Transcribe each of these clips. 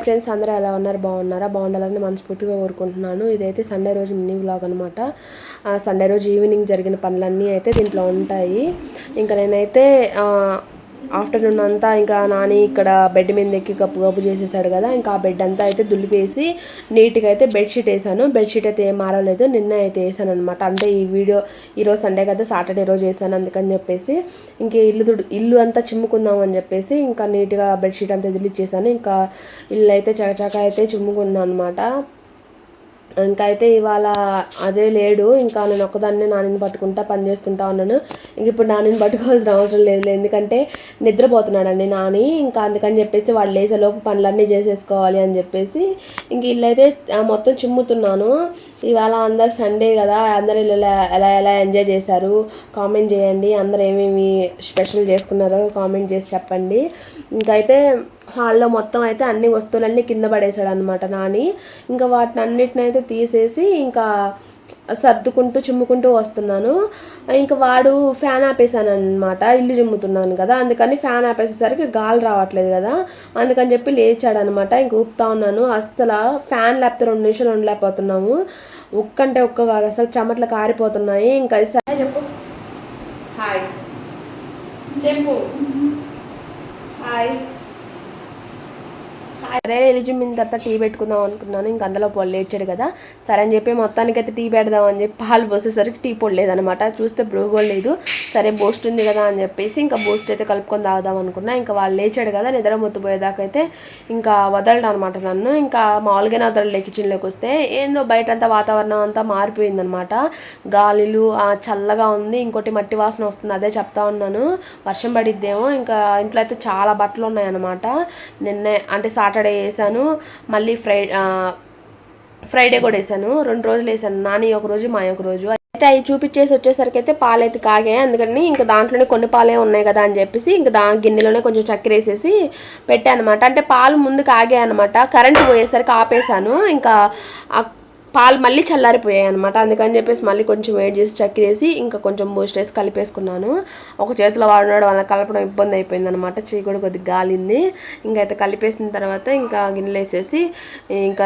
Friends అందరూ ఎలా ఉన్నారు? బాగున్నారా? బాగుండాలని మనస్ఫూర్తిగా కోరుకుంటున్నాను. ఇదైతే సండే రోజు మినీ వ్లాగ్ అనమాట. సండే రోజు ఈవినింగ్ జరిగిన పనులన్నీ అయితే దీంట్లో ఉంటాయి. ఇంకా నేనైతే ఆఫ్టర్నూన్ అంతా ఇంకా నాని ఇక్కడ బెడ్ మీద ఎక్కి గప్పు చేసేసాడు కదా, ఇంకా ఆ బెడ్ అంతా అయితే దులిపేసి నీట్గా అయితే బెడ్షీట్ వేసాను. బెడ్షీట్ అయితే ఏం మారలేదు, నిన్న అయితే వేసాను అనమాట. అంటే ఈరోజు సండే కదా, సాటర్డే రోజు వేసాను అందుకని చెప్పేసి ఇంక ఇల్లు అంతా చిమ్ముకుందాం అని చెప్పేసి ఇంకా నీట్గా బెడ్షీట్ అంతా దులిచేసాను. ఇంకా ఇల్లు అయితే చకచక అయితే చిమ్ముకున్నాను అనమాట. ఇంకా అయితే ఇవాళ అజయ్ లేడు, ఇంకా నేను ఒక్కదాన్నే నానిని పట్టుకుంటా పని చేసుకుంటా ఉన్నాను. ఇంక ఇప్పుడు నానిని పట్టుకోవాల్సిన అవసరం లేదు, ఎందుకంటే నిద్రపోతున్నాడండి నాని. ఇంకా అందుకని చెప్పేసి వాళ్ళు లేసేలోపు పనులన్నీ చేసేసుకోవాలి అని చెప్పేసి ఇంక ఇల్లు అయితే మొత్తం చిమ్ముతున్నాను. ఇవాళ అందరు సండే కదా, అందరు ఎలా ఎలా ఎంజాయ్ చేశారు కామెంట్ చేయండి. అందరు ఏమేమి స్పెషల్ చేసుకున్నారో కామెంట్ చేసి చెప్పండి. ఇంకైతే హాల్లో మొత్తం అయితే అన్ని వస్తువులన్నీ కింద పడేశాడు అనమాట నాని. ఇంకా వాటిని అన్నిటిని అయితే తీసేసి ఇంకా సర్దుకుంటూ చిమ్ముకుంటూ వస్తున్నాను. ఇంకా వాడు ఫ్యాన్ ఆపేసాను అనమాట, ఇల్లు చిమ్ముతున్నాను కదా, అందుకని ఫ్యాన్ ఆపేసేసరికి గాలి రావట్లేదు కదా, అందుకని చెప్పి లేచాడు అనమాట. ఇంక ఊపుతా ఉన్నాను. అస్సలు ఫ్యాన్ లేకపోతే 2 నిమిషాలు ఉండలేకపోతున్నాము. ఉక్కంటే ఉక్క కాదు, అసలు చెమట్లు కారిపోతున్నాయి. ఇంకా సరే చెప్పు, హాయ్ చెప్పు, హాయ్. సరే ఎలిజిమిన్ తర్వాత టీ పెట్టుకుందాం అనుకున్నాను. ఇంక అందులో పొడి లేచాడు కదా, సరే అని చెప్పి మొత్తానికి అయితే టీ పెడదాం అని చెప్పి పాలు పోసేసరికి టీ పొడి లేదనమాట. చూస్తే బ్రూగో లేదు. సరే బూస్ట్ ఉంది కదా అని చెప్పేసి ఇంకా బూస్ట్ అయితే కలుపుకొని తాగుదాం అనుకున్నా. ఇంకా వాళ్ళు లేచాడు కదా, నిద్ర మొత్తుపోయేదాకా అయితే ఇంకా వదలడం అనమాట నన్ను. ఇంకా మామూలుగానే వదలలే కిచెన్లోకి వస్తే. ఏందో బయట అంతా వాతావరణం అంతా మారిపోయిందనమాట. గాలిలు చల్లగా ఉంది, ఇంకోటి మట్టి వాసన వస్తుంది. అదే చెప్తా ఉన్నాను, వర్షం పడిద్దేమో. ఇంకా ఇంట్లో అయితే చాలా బట్టలు ఉన్నాయన్నమాట. నిన్నే అంటే సాటర్డే వేసాను, మళ్ళీ ఫ్రైడే కూడా వేసాను. 2 రోజులు వేసాను, నాని ఒక రోజు మా ఒక రోజు. అయితే అవి చూపించేసి వచ్చేసరికి అయితే పాలు అయితే కాగాయి. అందుకని ఇంకా దాంట్లోనే కొన్ని పాలే ఉన్నాయి కదా అని చెప్పేసి ఇంకా గిన్నెలోనే కొంచెం చక్కెర వేసేసి పెట్టాను అనమాట. అంటే పాలు ముందు కాగాయి అనమాట, కరెంటు పోయేసరికి ఆపేసాను. ఇంకా పాలు మళ్ళీ చల్లారిపోయాయి అనమాట. అందుకని చెప్పేసి మళ్ళీ కొంచెం వేడి చేసి చక్కెరేసి ఇంకా కొంచెం బూస్ట్ వేసి కలిపేసుకున్నాను. ఒక చేతిలో వాడినాడు, వాళ్ళ కలపడం ఇబ్బంది అయిపోయింది అనమాట, చేయి కొద్దిగా గాలింది. ఇంకైతే కలిపేసిన తర్వాత ఇంకా గిన్నెలు వేసేసి ఇంకా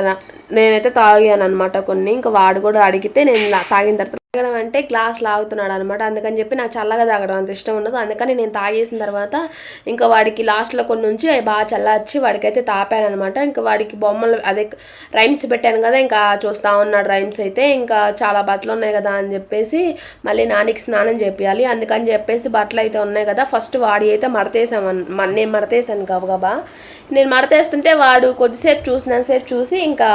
నేనైతే తాగాను అనమాట కొన్ని. ఇంకా వాడు కూడా అడిగితే నేను తాగిన తర్వాత తాగడం అంటే గ్లాస్ లాగుతున్నాడు అనమాట. అందుకని చెప్పి నాకు చల్లగా తాగడం అంత ఇష్టం ఉండదు. అందుకని నేను తాగేసిన తర్వాత ఇంకా వాడికి లాస్ట్లో కొన్ని నుంచి బాగా చల్లార్చి వాడికైతే తాపాను అనమాట. ఇంకా వాడికి బొమ్మలు అదే రైమ్స్ పెట్టాను కదా, ఇంకా చూస్తా ఉన్నాడు రైమ్స్ అయితే. ఇంకా చాలా బట్టలు ఉన్నాయి కదా అని చెప్పేసి మళ్ళీ నానికి స్నానం చేపియాలి. అందుకని చెప్పేసి బట్టలు అయితే ఉన్నాయి కదా, ఫస్ట్ వాడి అయితే నేను మడతేసాను గబగబా. నేను మడతేస్తుంటే వాడు కొద్దిసేపు చూసినంతసేపు చూసి ఇంకా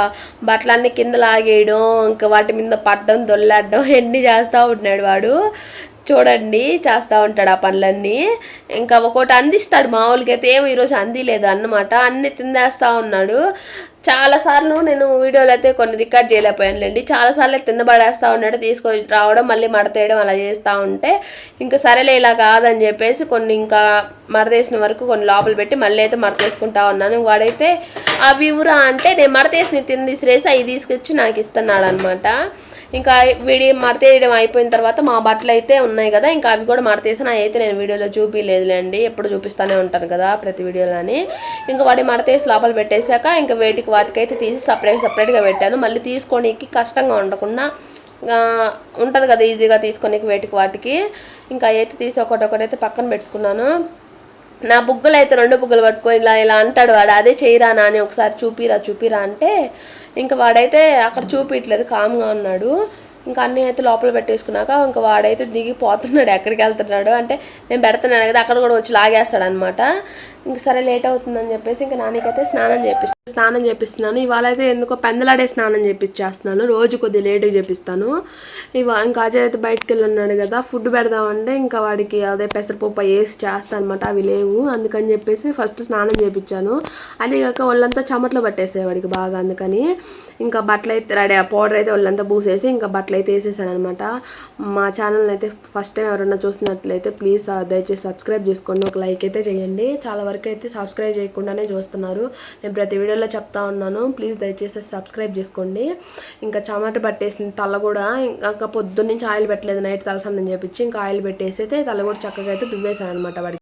బట్టలన్నీ కింద లాగేయడం, ఇంకా వాటి మీద పడడం, దొల్లాడడం ఎన్ని చేస్తూ ఉంటున్నాడు వాడు. చూడండి చేస్తూ ఉంటాడు ఆ పనులన్నీ. ఇంకా ఒకటి అందిస్తాడు, మామూలుగా అయితే ఏమో ఈరోజు అందిలేదు అన్నమాట, అన్ని తిందేస్తూ ఉన్నాడు. చాలాసార్లు నేను వీడియోలు అయితే కొన్ని రికార్డ్ చేయలేకపోయానులేండి. చాలాసార్లు తిన్నబడేస్తూ ఉన్నాడు, తీసుకొని రావడం మళ్ళీ మడతేయడం అలా చేస్తూ ఉంటే ఇంకా సరేలే ఇలా కాదని చెప్పేసి కొన్ని ఇంకా మడతేసిన వరకు కొన్ని లోపల పెట్టి మళ్ళీ అయితే మడతేసుకుంటా ఉన్నాను. వాడైతే అవి ఊరా అంటే నేను మడతేసిన తిని తీసిరేసి అవి తీసుకొచ్చి నాకు ఇస్తున్నాడు అనమాట. ఇంకా వీడి మడతేయడం అయిపోయిన తర్వాత మా బట్టలు అయితే ఉన్నాయి కదా, ఇంకా అవి కూడా మడతేసాను. అవి అయితే నేను వీడియోలో చూపించలేదులేండి, ఎప్పుడు చూపిస్తూనే ఉంటాను కదా ప్రతి వీడియోలోని. ఇంకా వాడి మడతేసి లోపల పెట్టేశాక ఇంకా వాటికైతే తీసి సపరేట్గా పెట్టాను. మళ్ళీ తీసుకోనికి కష్టంగా ఉండకుండా ఉంటుంది కదా ఈజీగా తీసుకోనికి వాటికి. ఇంకా అయితే తీసి ఒకటైతే పక్కన పెట్టుకున్నాను. నా బుగ్గలు అయితే 2 బుగ్గలు పట్టుకొని ఇలా అంటాడు వాడు, అదే చేయరా నాని ఒకసారి చూపిరా అంటే ఇంకా వాడైతే అక్కడ చూపించట్లేదు, కామ్గా ఉన్నాడు. ఇంకా అన్నీ అయితే లోపల పెట్టేసుకున్నాక ఇంకా వాడైతే దిగిపోతున్నాడు, ఎక్కడికి వెళ్తున్నాడు అంటే నేను పెడుతున్నాను కదా, అక్కడ కూడా వచ్చి లాగేస్తాడు అనమాట. ఇంక సరే లేట్ అవుతుందని చెప్పేసి ఇంకా నానికైతే స్నానం చేపిస్తున్నాను. ఇవాళ అయితే ఎందుకో పెందలాడే స్నానం చేపించేస్తున్నాను, రోజు కొద్దిగా లేట్గా చేపిస్తాను. ఇంకా అజయ్ అయితే బయటకు వెళ్ళి ఉన్నాడు కదా, ఫుడ్ పెడదామంటే ఇంకా వాడికి అదే పెసరపప్పు వేసి చేస్తాను అనమాట, అవి లేవు. అందుకని చెప్పేసి ఫస్ట్ స్నానం చేపించాను. అదే కాక ఒళ్ళంతా చెమటలు పట్టేసాయి వాడికి బాగా. అందుకని ఇంకా బట్టలు అయితే రెడీ పౌడర్ అయితే ఒళ్ళంతా పూసేసి ఇంకా బట్టలు అయితే వేసేసాను అనమాట. మా ఛానల్ని అయితే ఫస్ట్ టైం ఎవరన్నా చూసినట్లయితే ప్లీజ్ దయచేసి సబ్స్క్రైబ్ చేసుకోండి, ఒక లైక్ అయితే చేయండి. చాలా వరకు అయితే సబ్స్క్రైబ్ చేయకుండానే చూస్తున్నారు, నేను ప్రతి వీడియోలో చెప్తా ఉన్నాను, ప్లీజ్ దయచేసి సబ్స్క్రైబ్ చేసుకోండి. ఇంకా చెమట పట్టేసింది తల కూడా. ఇంకా పొద్దున్నుంచి ఆయిల్ పెట్టలేదు, నైట్ తలసన్నం చేపించి ఇంకా ఆయిల్ పెట్టేసి అయితే తల కూడా చక్కగా అయితే దువ్వేసాను అనమాట వాడికి.